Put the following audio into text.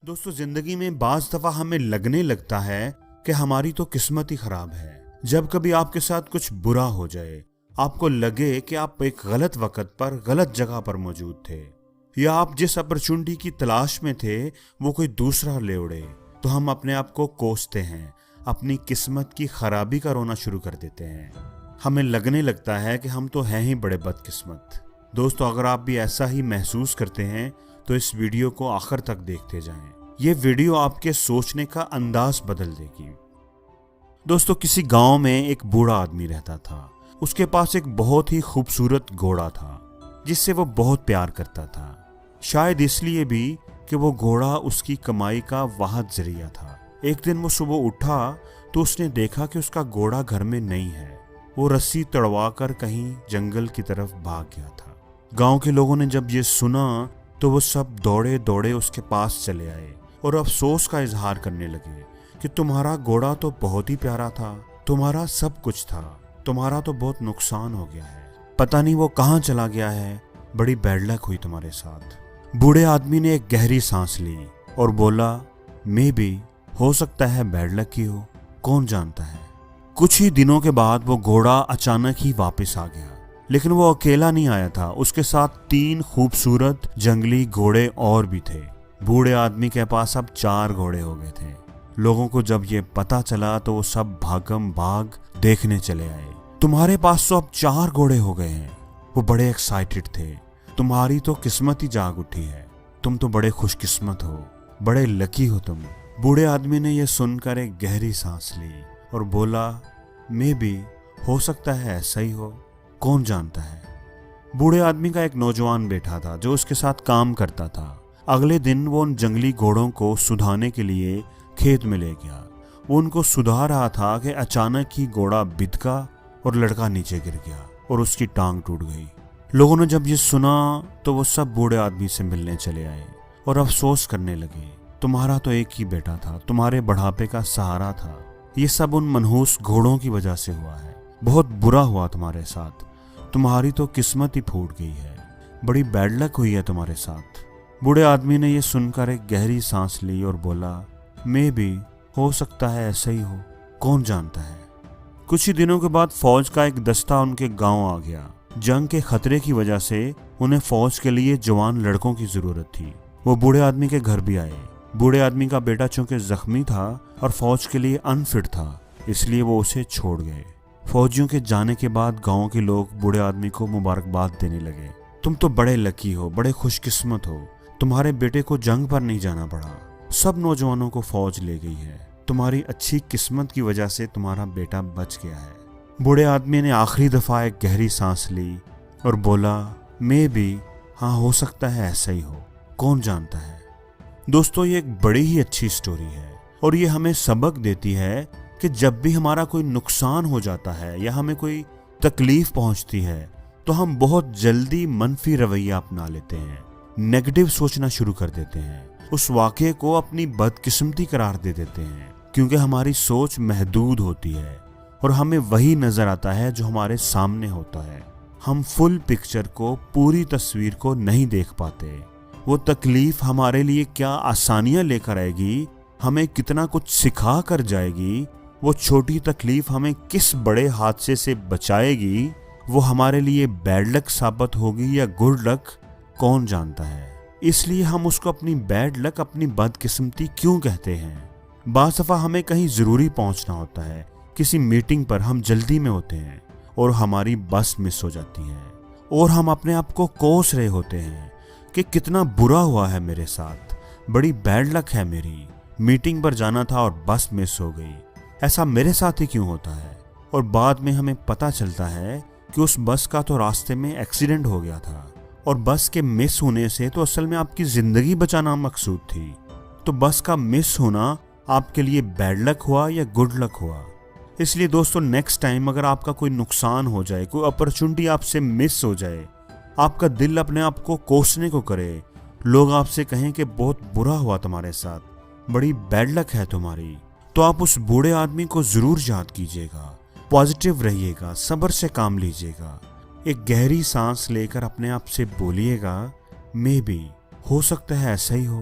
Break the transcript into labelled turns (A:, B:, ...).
A: दोस्तों, जिंदगी में बाज दफा हमें लगने लगता है कि हमारी तो किस्मत ही खराब है। जब कभी आपके साथ कुछ बुरा हो जाए, आपको लगे कि आप एक गलत वक्त पर गलत जगह पर मौजूद थे, या आप जिस अपॉर्चुनिटी की तलाश में थे वो कोई दूसरा ले उड़े, तो हम अपने आप को कोसते हैं, अपनी किस्मत की खराबी का रोना शुरू कर देते हैं। हमें लगने लगता है कि हम तो हैं ही बड़े बदकिस्मत। दोस्तों, अगर आप भी ऐसा ही महसूस करते हैं तो इस वीडियो को आखिर तक देखते जाएं। ये वीडियो आपके सोचने का अंदाज बदल देगी। दोस्तों, किसी गांव में एक बूढ़ा आदमी रहता था। उसके पास एक बहुत ही खूबसूरत घोड़ा था जिससे वो बहुत प्यार करता था। शायद इसलिए भी कि वो घोड़ा उसकी कमाई का वाहिद जरिया था। एक दिन वो सुबह उठा तो उसने देखा कि उसका घोड़ा घर में नहीं है। वो रस्सी तड़वा कर कहीं जंगल की तरफ भाग गया था। गांव के लोगों ने जब ये सुना तो वो सब दौड़े दौड़े उसके पास चले आए और अफसोस का इजहार करने लगे कि तुम्हारा घोड़ा तो बहुत ही प्यारा था, तुम्हारा सब कुछ था, तुम्हारा तो बहुत नुकसान हो गया है, पता नहीं वो कहाँ चला गया है, बड़ी बैड लक हुई तुम्हारे साथ। बूढ़े आदमी ने एक गहरी सांस ली और बोला, मे बी, हो सकता है बैड लक ही हो, कौन जानता है। कुछ ही दिनों के बाद वो घोड़ा अचानक ही वापस आ गया, लेकिन वो अकेला नहीं आया था। उसके साथ 3 खूबसूरत जंगली घोड़े और भी थे। बूढ़े आदमी के पास अब 4 घोड़े हो गए थे। लोगों को जब ये पता चला तो वो सब भागम भाग देखने चले आए। तुम्हारे पास तो अब 4 घोड़े हो गए हैं। वो बड़े एक्साइटेड थे। तुम्हारी तो किस्मत ही जाग उठी है, तुम तो बड़े खुशकिस्मत हो, बड़े लकी हो तुम। बूढ़े आदमी ने यह सुनकर एक गहरी सांस ली और बोला, मे बी, हो सकता है ऐसा ही हो, कौन जानता है। बूढ़े आदमी का एक नौजवान बेटा था जो उसके साथ काम करता था। अगले दिन वो उन जंगली घोड़ों को सुधारने के लिए खेत में ले गया। वो उनको सुधार रहा था कि अचानक ही घोड़ा बिदका और लड़का नीचे गिर गया और उसकी टांग टूट गई। लोगों ने जब ये सुना तो वो सब बूढ़े आदमी से मिलने चले आए और अफसोस करने लगे, तुम्हारा तो एक ही बेटा था, तुम्हारे बढ़ापे का सहारा था, ये सब उन मनहूस घोड़ों की वजह से हुआ है, बहुत बुरा हुआ तुम्हारे साथ, तुम्हारी तो किस्मत ही फूट गई है, बड़ी बैड लक हुई है तुम्हारे साथ। बूढ़े आदमी ने यह सुनकर एक गहरी सांस ली और बोला, मे बी, हो सकता है ऐसा ही हो, कौन जानता है। कुछ ही दिनों के बाद फौज का एक दस्ता उनके गांव आ गया। जंग के खतरे की वजह से उन्हें फौज के लिए जवान लड़कों की जरूरत थी। वो बूढ़े आदमी के घर भी आए। बूढ़े आदमी का बेटा चूंकि जख्मी था और फौज के लिए अनफिट था, इसलिए वो उसे छोड़ गए। फौजियों के जाने के बाद गांव के लोग बूढ़े आदमी को मुबारकबाद देने लगे। तुम तो बड़े लकी हो, बड़े खुशकिस्मत हो, तुम्हारे बेटे को जंग पर नहीं जाना पड़ा, सब नौजवानों को फौज ले गई है, तुम्हारी अच्छी किस्मत की वजह से तुम्हारा बेटा बच गया है। बूढ़े आदमी ने आखिरी दफा एक गहरी सांस ली और बोला, मे बी, हाँ, हो सकता है ऐसा ही हो, कौन जानता है। दोस्तों, ये एक बड़ी ही अच्छी स्टोरी है और ये हमें सबक देती है कि जब भी हमारा कोई नुकसान हो जाता है या हमें कोई तकलीफ पहुंचती है तो हम बहुत जल्दी मनफी रवैया अपना लेते हैं, नेगेटिव सोचना शुरू कर देते हैं, उस वाक़े को अपनी बदकिस्मती करार दे देते हैं, क्योंकि हमारी सोच महदूद होती है और हमें वही नजर आता है जो हमारे सामने होता है। हम फुल पिक्चर को, पूरी तस्वीर को नहीं देख पाते। वो तकलीफ हमारे लिए क्या आसानियां लेकर आएगी, हमें कितना कुछ सिखा कर जाएगी, वो छोटी तकलीफ हमें किस बड़े हादसे से बचाएगी, वो हमारे लिए बैड लक साबित होगी या गुड लक, कौन जानता है। इसलिए हम उसको अपनी बैड लक, अपनी बदकिस्मती क्यों कहते हैं। बाज़ दफ़ा हमें कहीं ज़रूरी पहुंचना होता है, किसी मीटिंग पर हम जल्दी में होते हैं और हमारी बस मिस हो जाती है और हम अपने आप को कोस रहे होते हैं कि कितना बुरा हुआ है मेरे साथ, बड़ी बैड लक है मेरी, मीटिंग पर जाना था और बस मिस हो गई, ऐसा मेरे साथ ही क्यों होता है। और बाद में हमें पता चलता है कि उस बस का तो रास्ते में एक्सीडेंट हो गया था और बस के मिस होने से तो असल में आपकी ज़िंदगी बचाना मकसूद थी। तो बस का मिस होना आपके लिए बैड लक हुआ या गुड लक हुआ। इसलिए दोस्तों, नेक्स्ट टाइम अगर आपका कोई नुकसान हो जाए, कोई अपॉर्चुनिटी आपसे मिस हो जाए, आपका दिल अपने आप को कोसने को करे, लोग आपसे कहें कि बहुत बुरा हुआ तुम्हारे साथ, बड़ी बैड लक है तुम्हारी, तो आप उस बूढ़े आदमी को जरूर याद कीजिएगा, पॉजिटिव रहिएगा, सब्र से काम लीजिएगा, एक गहरी सांस लेकर अपने आप से बोलिएगा, मे बी, हो सकता है ऐसा ही हो,